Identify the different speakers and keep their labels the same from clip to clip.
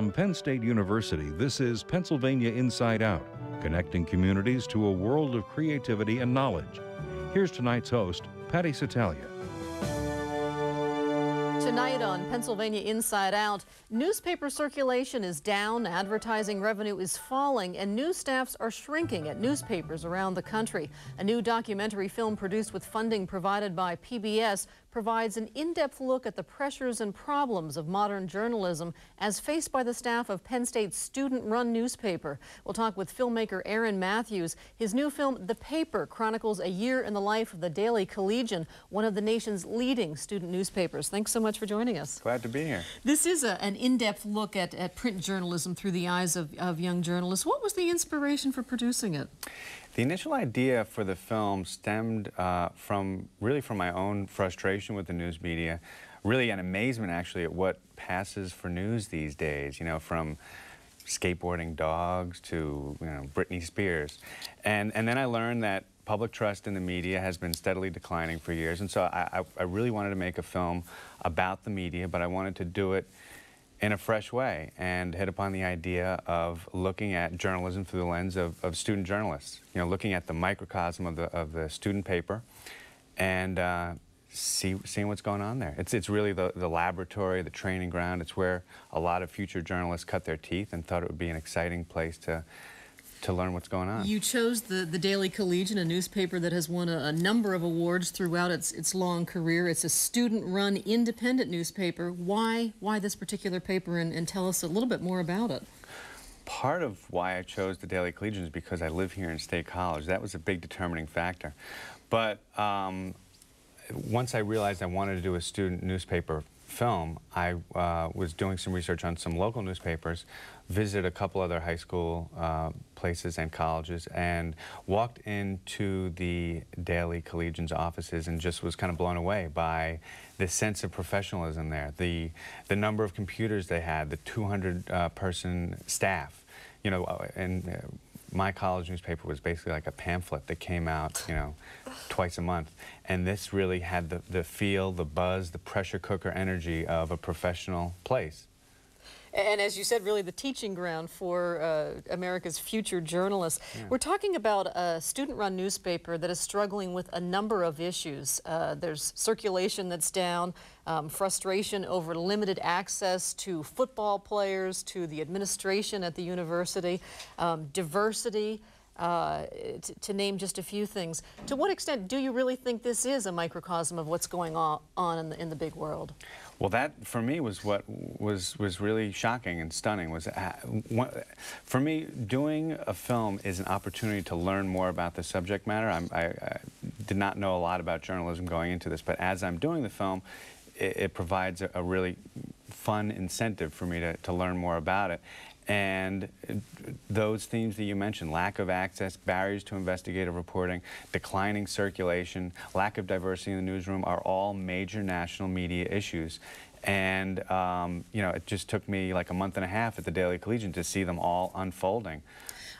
Speaker 1: From Penn State University, this is Pennsylvania Inside Out, connecting communities to a world of creativity and knowledge. Here's tonight's host, Patty Satalia.
Speaker 2: Tonight on Pennsylvania Inside Out, newspaper circulation is down, advertising revenue is falling, and news staffs are shrinking at newspapers around the country. A new documentary film produced with funding provided by PBS provides an in-depth look at the pressures and problems of modern journalism as faced by the staff of Penn State's student-run newspaper. We'll talk with filmmaker Mathews. His new film, The Paper, chronicles a year in the life of the daily Collegian, one of the nation's leading student newspapers. Thanks so much for joining us.
Speaker 3: Glad to be here.
Speaker 2: This is an in-depth look at print journalism through the eyes of young journalists. What was the inspiration for producing it?
Speaker 3: The initial idea for the film stemmed from my own frustration with the news media, really an amazement actually at what passes for news these days, you know, from skateboarding dogs to, you know, Britney Spears. And then I learned that public trust in the media has been steadily declining for years, and so I really wanted to make a film about the media, but I wanted to do it in a fresh way and hit upon the idea of looking at journalism through the lens of student journalists. You know, looking at the microcosm of the student paper and seeing what's going on there. It's really the laboratory, the training ground. It's where a lot of future journalists cut their teeth and thought it would be an exciting place to learn what's going on. You
Speaker 2: chose the Daily Collegian, a newspaper that has won a number of awards throughout its long career. It's a student-run independent newspaper. Why this particular paper, and tell us a little bit more about it?
Speaker 3: Part of why I chose the Daily Collegian is because I live here in State College. That was a big determining factor. But once I realized I wanted to do a student newspaper film, I was doing some research on some local newspapers, visited a couple other high school places and colleges, and walked into the Daily Collegian's offices and just was kind of blown away by the sense of professionalism there, the number of computers they had, the 200-person staff. You know, and my college newspaper was basically like a pamphlet that came out, you know, twice a month. And this really had the feel, the buzz, the pressure cooker energy of a professional place.
Speaker 2: And as you said, really the teaching ground for America's future journalists. Yeah. We're talking about a student-run newspaper that is struggling with a number of issues. There's circulation that's down, frustration over limited access to football players, to the administration at the university, diversity, to name just a few things. To what extent do you really think this is a microcosm of what's going on in the big world?
Speaker 3: Well, that for me was what was really shocking and stunning. For me, doing a film is an opportunity to learn more about the subject matter. I did not know a lot about journalism going into this, but as I'm doing the film, it provides a really fun incentive for me to learn more about it. And those themes that you mentioned, lack of access, barriers to investigative reporting, declining circulation, lack of diversity in the newsroom are all major national media issues. And, you know, it just took me like a month and a half at the Daily Collegian to see them all unfolding.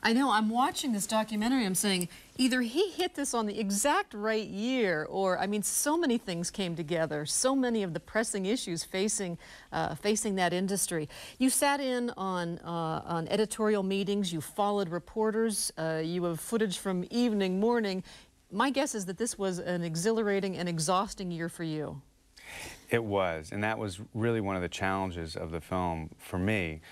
Speaker 2: I know, I'm watching this documentary, I'm saying, either he hit this on the exact right year, or, I mean, so many things came together, so many of the pressing issues facing that industry. You sat in on editorial meetings, you followed reporters, you have footage from evening, morning. My guess is that this was an exhilarating and exhausting year for you.
Speaker 3: It was, and that was really one of the challenges of the film for me.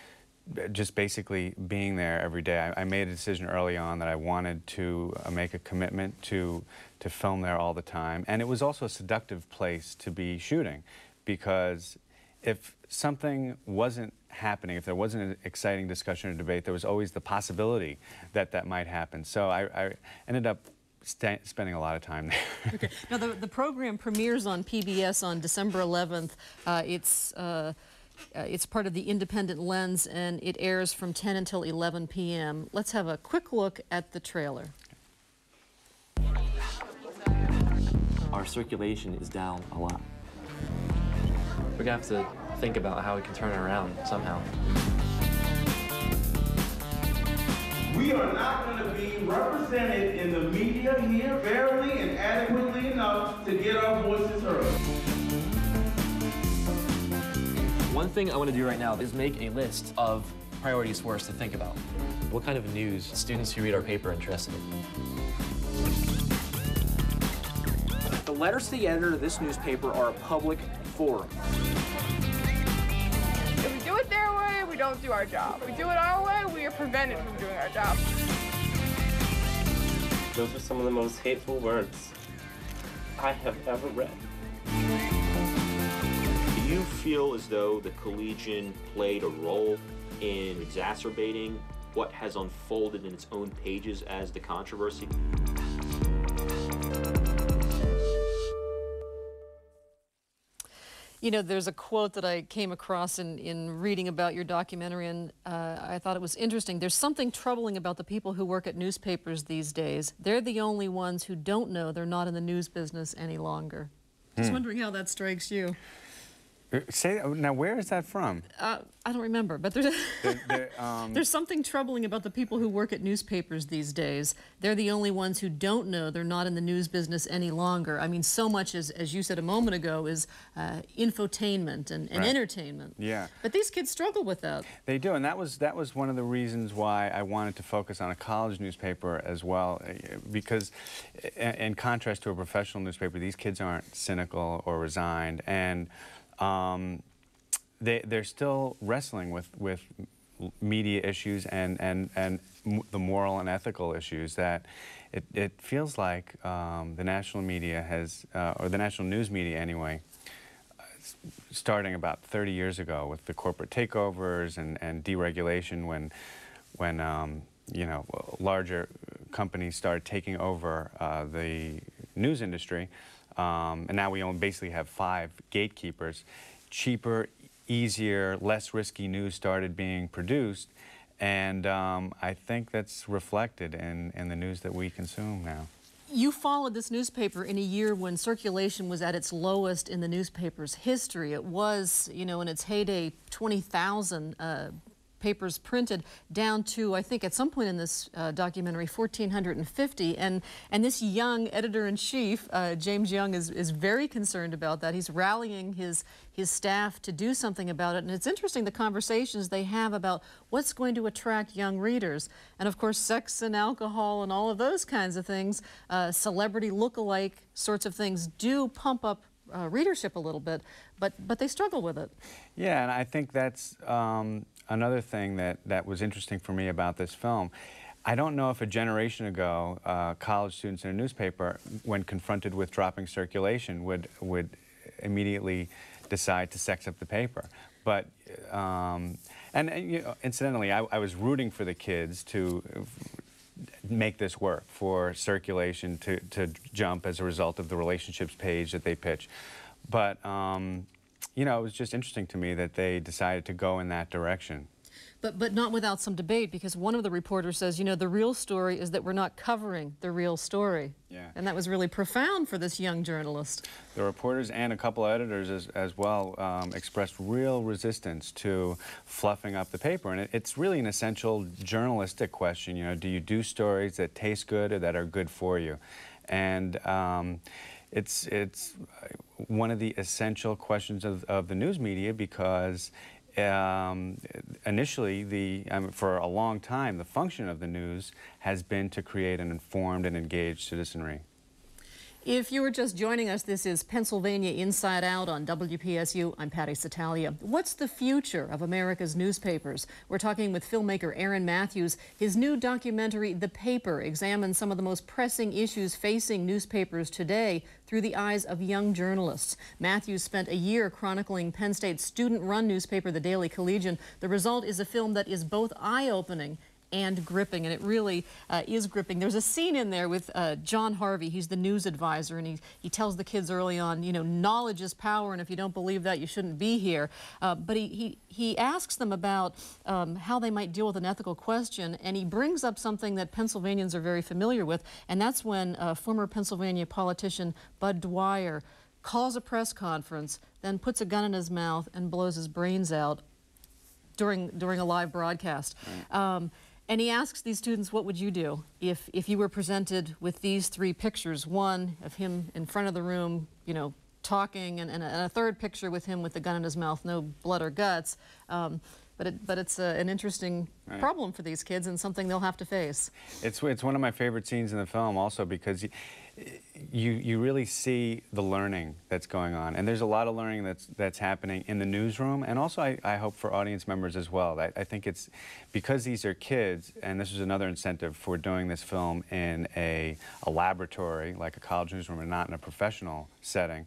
Speaker 3: Just basically being there every day. I made a decision early on that I wanted to make a commitment to film there all the time. And it was also a seductive place to be shooting, because if something wasn't happening, if there wasn't an exciting discussion or debate, there was always the possibility that that might happen. So I ended up spending a lot of time there.
Speaker 2: Okay. Now the program premieres on PBS on December 11th. It's part of the Independent Lens, and it airs from 10 until 11 p.m. Let's have a quick look at the trailer.
Speaker 4: Our circulation is down a lot. We're gonna have to think about how we can turn it around somehow.
Speaker 5: We are not going to be represented in the media here fairly and adequately enough to get our voices heard.
Speaker 4: One thing I want to do right now is make a list of priorities for us to think about. What kind of news students who read our paper are interested in?
Speaker 6: The letters to the editor of this newspaper are a public forum.
Speaker 7: If we do it their way, we don't do our job. If we do it our way, we are prevented from doing our job.
Speaker 8: Those are some of the most hateful words I have ever read.
Speaker 9: Do you feel as though the Collegian played a role in exacerbating what has unfolded in its own pages as the controversy?
Speaker 2: You know, there's a quote that I came across in reading about your documentary, and I thought it was interesting. There's something troubling about the people who work at newspapers these days. They're the only ones who don't know they're not in the news business any longer. Just wondering how that strikes you.
Speaker 3: Now, where is that from?
Speaker 2: I don't remember, but there's, there's something troubling about the people who work at newspapers these days. They're the only ones who don't know they're not in the news business any longer. I mean, so much, as you said a moment ago, is infotainment and entertainment.
Speaker 3: Yeah.
Speaker 2: But these kids struggle with that.
Speaker 3: They do, and that was one of the reasons why I wanted to focus on a college newspaper as well, because in contrast to a professional newspaper, these kids aren't cynical or resigned, and they're still wrestling with media issues and the moral and ethical issues that it feels like the national media has, or the national news media anyway, starting about 30 years ago with the corporate takeovers and deregulation when you know, larger companies started taking over the news industry. And now we basically have 5 gatekeepers. Cheaper, easier, less risky news started being produced, and I think that's reflected in the news that we consume now.
Speaker 2: You followed this newspaper in a year when circulation was at its lowest in the newspaper's history. It was, you know, in its heyday, 20,000 papers printed, down to, I think at some point in this documentary, 1,450. And this young editor-in-chief, James Young, is very concerned about that. He's rallying his staff to do something about it. And it's interesting the conversations they have about what's going to attract young readers. And of course, sex and alcohol and all of those kinds of things, celebrity look-alike sorts of things do pump up readership a little bit, but they struggle with it.
Speaker 3: Yeah, and I think that's another thing that was interesting for me about this film. I don't know if a generation ago, college students in a newspaper, when confronted with dropping circulation, would immediately decide to sex up the paper. But, and you know, incidentally, I was rooting for the kids to make this work, for circulation to jump as a result of the relationships page that they pitch. But, you know, it was just interesting to me that they decided to go in that direction.
Speaker 2: But not without some debate, because one of the reporters says, you know, the real story is that we're not covering the real story.
Speaker 3: Yeah.
Speaker 2: And that was really profound for this young journalist.
Speaker 3: The reporters and a couple of editors as well expressed real resistance to fluffing up the paper. And it's really an essential journalistic question, you know, do you do stories that taste good or that are good for you? And it's one of the essential questions of the news media, because initially, for a long time, the function of the news has been to create an informed and engaged citizenry.
Speaker 2: If you were just joining us, this is Pennsylvania Inside Out on WPSU. I'm Patty Satalia. What's the future of America's newspapers? We're talking with filmmaker Aaron Mathews. His new documentary, The Paper, examines some of the most pressing issues facing newspapers today through the eyes of young journalists. Mathews spent a year chronicling Penn State's student-run newspaper, the Daily Collegian. The result is a film that is both eye-opening and gripping, and it really is gripping. There's a scene in there with John Harvey. He's the news advisor, and he tells the kids early on, you know, knowledge is power, and if you don't believe that, you shouldn't be here. But he asks them about how they might deal with an ethical question, and he brings up something that Pennsylvanians are very familiar with, and that's when former Pennsylvania politician Bud Dwyer calls a press conference, then puts a gun in his mouth and blows his brains out during a live broadcast. Right. And he asks these students, what would you do if you were presented with these 3 pictures? One of him in front of the room, you know, talking, and a third picture with him with the gun in his mouth, no blood or guts. But it's an interesting problem for these kids and something they'll have to face.
Speaker 3: It's one of my favorite scenes in the film also because you really see the learning that's going on, and there's a lot of learning that's happening in the newsroom, and also I hope for audience members as well. I think it's because these are kids, and this is another incentive for doing this film in a laboratory like a college newsroom and not in a professional setting.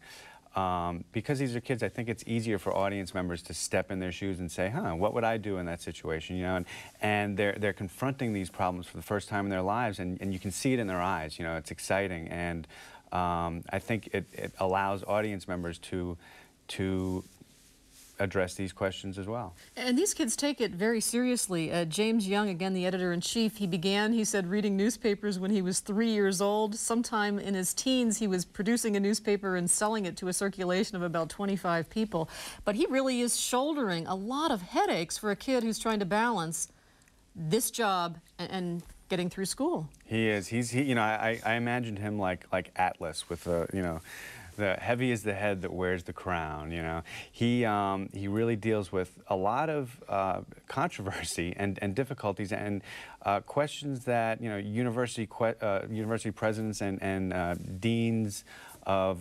Speaker 3: Because these are kids, I think it's easier for audience members to step in their shoes and say, huh, what would I do in that situation, you know, and they're confronting these problems for the first time in their lives, and you can see it in their eyes, you know, it's exciting, and I think it allows audience members to address these questions as well.
Speaker 2: And these kids take it very seriously. James Young, again, the editor-in-chief, he said, reading newspapers when he was 3 years old. Sometime in his teens, he was producing a newspaper and selling it to a circulation of about 25 people. But he really is shouldering a lot of headaches for a kid who's trying to balance this job and getting through school.
Speaker 3: He is. You know, I imagined him like Atlas with the, you know, the heavy is the head that wears the crown, you know. He really deals with a lot of controversy and difficulties and questions that, you know, university presidents and deans of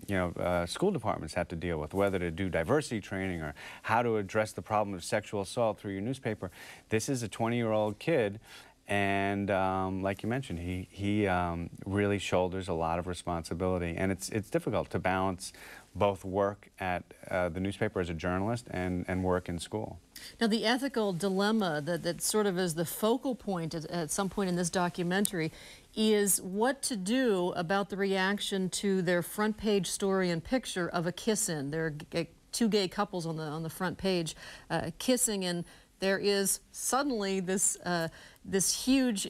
Speaker 3: you know, school departments have to deal with, whether to do diversity training or how to address the problem of sexual assault through your newspaper. This is a 20-year-old kid, and like you mentioned, he really shoulders a lot of responsibility, and it's difficult to balance both work at the newspaper as a journalist and work in school.
Speaker 2: Now, the ethical dilemma that sort of is the focal point at some point in this documentary is what to do about the reaction to their front page story and picture of a kiss-in. There are two gay couples on the front page kissing, and there is suddenly this huge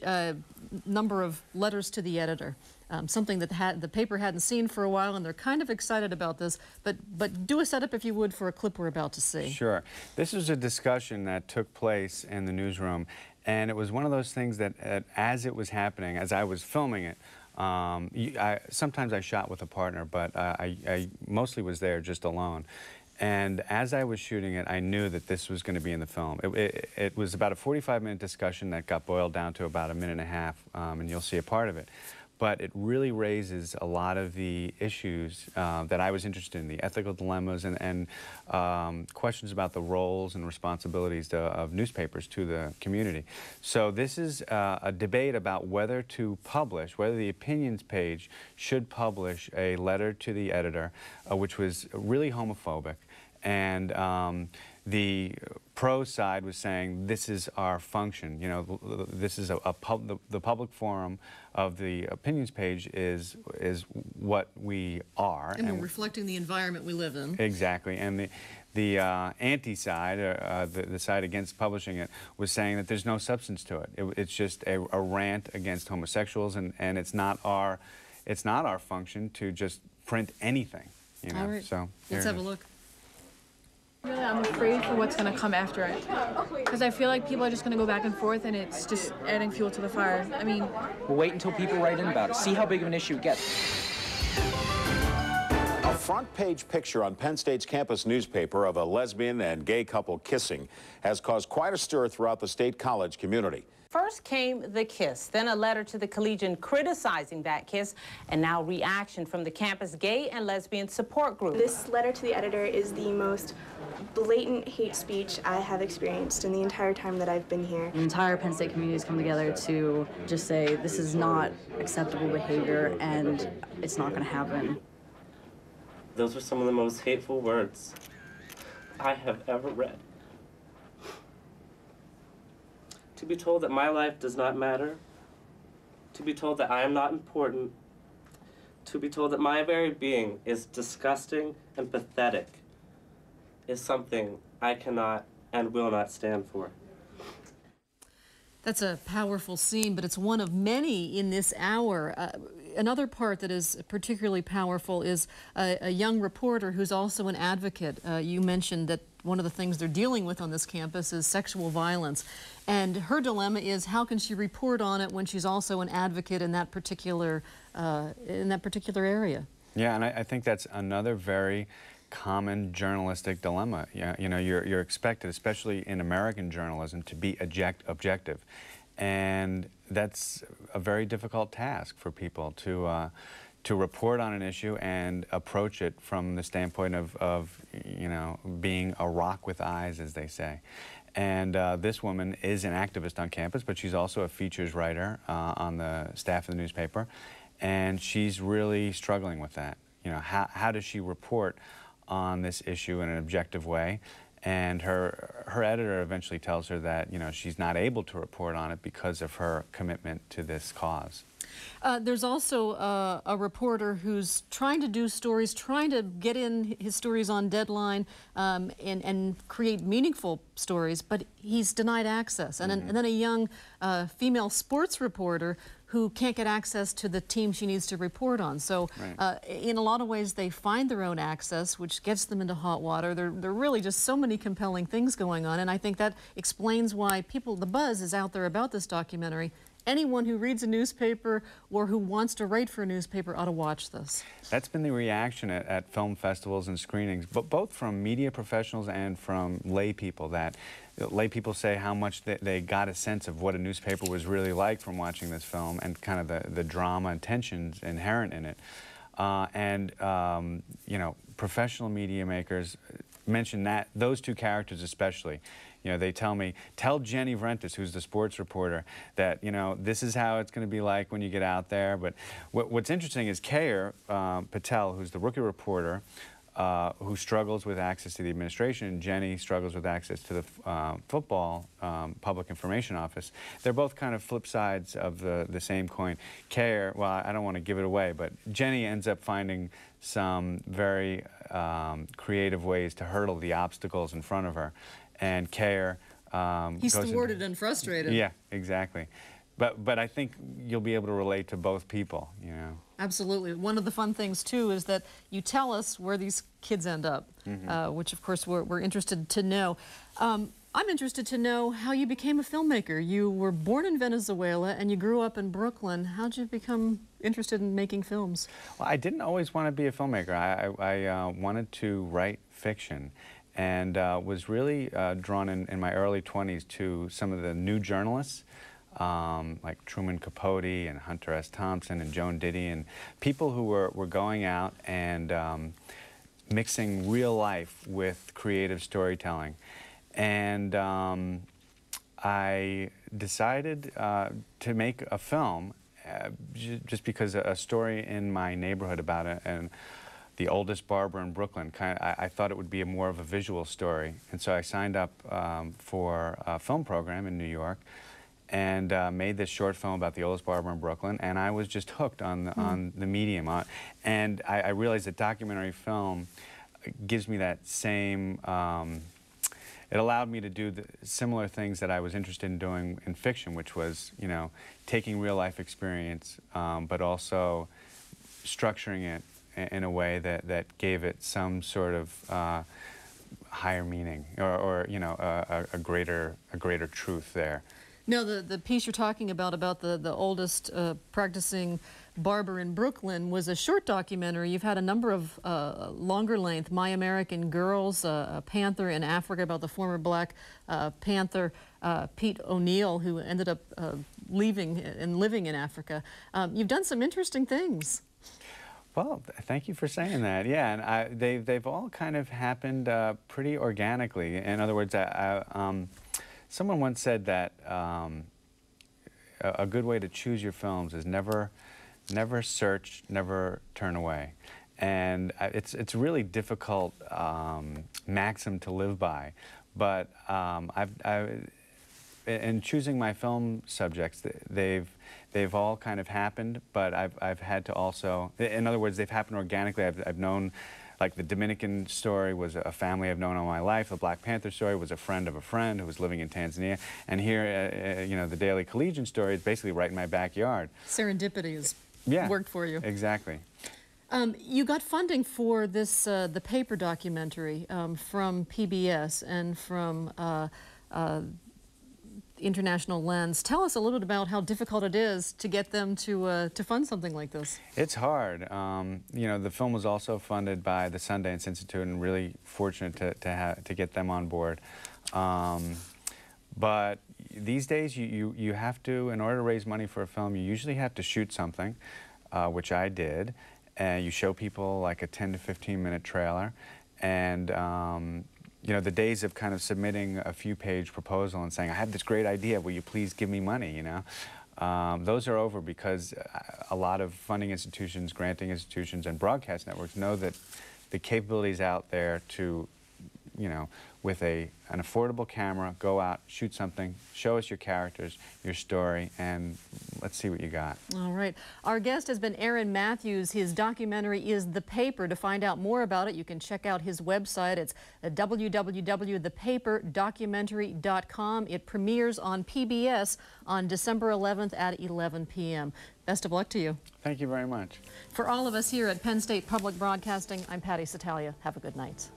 Speaker 2: number of letters to the editor, something that the paper hadn't seen for a while, and they're kind of excited about this. But do a setup, if you would, for a clip we're about to see. Sure.
Speaker 3: This was a discussion that took place in the newsroom, and it was one of those things that as it was happening, as I was filming it, sometimes I shot with a partner, but I mostly was there just alone. And as I was shooting it, I knew that this was going to be in the film. It was about a 45-minute discussion that got boiled down to about a minute and a half, and you'll see a part of it. But it really raises a lot of the issues that I was interested in, the ethical dilemmas and questions about the roles and responsibilities of newspapers to the community. So this is a debate about whether to publish, whether the opinions page should publish a letter to the editor, which was really homophobic. And the pro side was saying, this is our function, you know, this is the public forum of the opinions page is what we are.
Speaker 2: And we're reflecting the environment we live in.
Speaker 3: Exactly. And the anti-side, the side against publishing it, was saying that there's no substance to it. It's just a rant against homosexuals, and it's not our function to just print anything, you know.
Speaker 2: All right.
Speaker 3: So
Speaker 2: let's have a look.
Speaker 7: Really, I'm afraid for what's going to come after it, because I feel like people are just going to go back and forth, and it's just adding fuel to the fire. I mean,
Speaker 6: we'll wait until people write in about it, see how big of an issue it gets.
Speaker 10: A front-page picture on Penn State's campus newspaper of a lesbian and gay couple kissing has caused quite a stir throughout the State College community.
Speaker 11: First came the kiss, then a letter to the Collegian criticizing that kiss, and now reaction from the campus gay and lesbian support group.
Speaker 12: This letter to the editor is the most blatant hate speech I have experienced in the entire time that I've been here.
Speaker 13: The entire Penn State community has come together to just say this is not acceptable behavior and it's not going to happen.
Speaker 8: Those are some of the most hateful words I have ever read. To be told that my life does not matter, to be told that I am not important, to be told that my very being is disgusting and pathetic is something I cannot and will not stand for.
Speaker 2: That's a powerful scene, but it's one of many in this hour. Another part that is particularly powerful is a young reporter who's also an advocate. You mentioned that one of the things they're dealing with on this campus is sexual violence. And her dilemma is, how can she report on it when she's also an advocate in that particular area?
Speaker 3: Yeah, and I think that's another very common journalistic dilemma. You know, you're expected, especially in American journalism, to be objective. And that's a very difficult task for people to report on an issue and approach it from the standpoint of you know, being a rock with eyes, as they say. And this woman is an activist on campus, but she's also a features writer on the staff of the newspaper. And she's really struggling with that. You know, how does she report on this issue in an objective way? And her editor eventually tells her that, you know, she's not able to report on it because of her commitment to this cause.
Speaker 2: There's also a reporter who's trying to do stories, trying to get in his stories on deadline and create meaningful stories, but he's denied access. And, and then a young female sports reporter who can't get access to the team she needs to report on. So in a lot of ways, they find their own access, which gets them into hot water. There are really just so many compelling things going on, and I think that explains why the buzz is out there about this documentary. Anyone who reads a newspaper or who wants to write for a newspaper ought to watch this.
Speaker 3: That's been the reaction at film festivals and screenings, but both from media professionals and from lay people. That lay people say how much they got a sense of what a newspaper was really like from watching this film, and kind of the drama and tensions inherent in it. You know, professional media makers mention those two characters especially. You know, they tell me, tell Jenny Vrentas, who's the sports reporter, that, you know, this is how it's going to be like when you get out there. But what's interesting is Kayer Patel, who's the rookie reporter, who struggles with access to the administration, and Jenny struggles with access to the football public information office. They're both kind of flip sides of the same coin. Kayer, well, I don't want to give it away, but Jenny ends up finding some very creative ways to hurdle the obstacles in front of her. And Kayer
Speaker 2: he's thwarted and frustrated.
Speaker 3: Yeah, exactly. But I think you'll be able to relate to both people, you know.
Speaker 2: Absolutely. One of the fun things, too, is that you tell us where these kids end up, which, of course, we're interested to know. I'm interested to know how you became a filmmaker. You were born in Venezuela and you grew up in Brooklyn. How'd you become interested in making films?
Speaker 3: Well, I didn't always want to be a filmmaker. I wanted to write fiction, and was really drawn in my early 20s to some of the new journalists, like Truman Capote and Hunter S. Thompson and Joan Didion, and people who were going out and mixing real life with creative storytelling. And I decided to make a film just because a story in my neighborhood about the oldest barber in Brooklyn, I thought it would be more of a visual story. And so I signed up for a film program in New York and made this short film about the oldest barber in Brooklyn, and I was just hooked on the medium. And I realized that documentary film gives me that same, it allowed me to do the similar things that I was interested in doing in fiction, which was, you know, taking real life experience, but also structuring it in a way that gave it some sort of higher meaning, or you know, a greater truth there.
Speaker 2: No, the piece you're talking about the oldest practicing barber in Brooklyn was a short documentary. You've had a number of longer length, My American Girls, a Panther in Africa, about the former Black Panther Pete O'Neill, who ended up leaving and living in Africa. You've done some interesting things.
Speaker 3: Well, thank you for saying that. Yeah, and they've all kind of happened pretty organically. In other words, someone once said that a good way to choose your films is never search, never turn away. And it's a really difficult maxim to live by. But in choosing my film subjects, they've all kind of happened, but I've had to also, in other words, they've happened organically. I've known, like the Dominican story was a family I've known all my life. The Black Panther story was a friend of a friend who was living in Tanzania. And here, you know, the Daily Collegian story is basically right in my backyard.
Speaker 2: Serendipity has worked for you.
Speaker 3: Exactly.
Speaker 2: You got funding for this, the paper documentary from PBS and from International Lens. Tell us a little bit about how difficult it is to get them to fund something like this.
Speaker 3: It's hard. You know, the film was also funded by the Sundance Institute, and really fortunate to get them on board. But these days, you have to, in order to raise money for a film, you usually have to shoot something, which I did, and you show people like a 10 to 15-minute trailer, and you know, the days of kind of submitting a few-page proposal and saying, I have this great idea, will you please give me money, you know? Those are over, because a lot of funding institutions, granting institutions, and broadcast networks know that the capabilities out there to, you know, with an affordable camera, go out, shoot something, show us your characters, your story, and let's see what you got.
Speaker 2: All right. Our guest has been Aaron Mathews. His documentary is The Paper. To find out more about it, you can check out his website. It's www.thepaperdocumentary.com. It premieres on PBS on December 11th at 11 p.m. Best of luck to you.
Speaker 3: Thank you very much.
Speaker 2: For all of us here at Penn State Public Broadcasting, I'm Patty Satalia. Have a good night.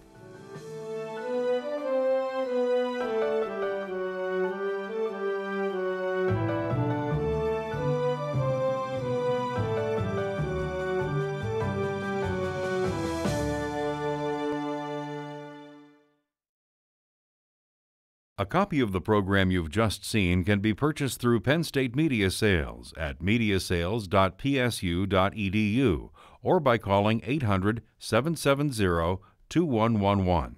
Speaker 1: A copy of the program you've just seen can be purchased through Penn State Media Sales at mediasales.psu.edu or by calling 800-770-2111.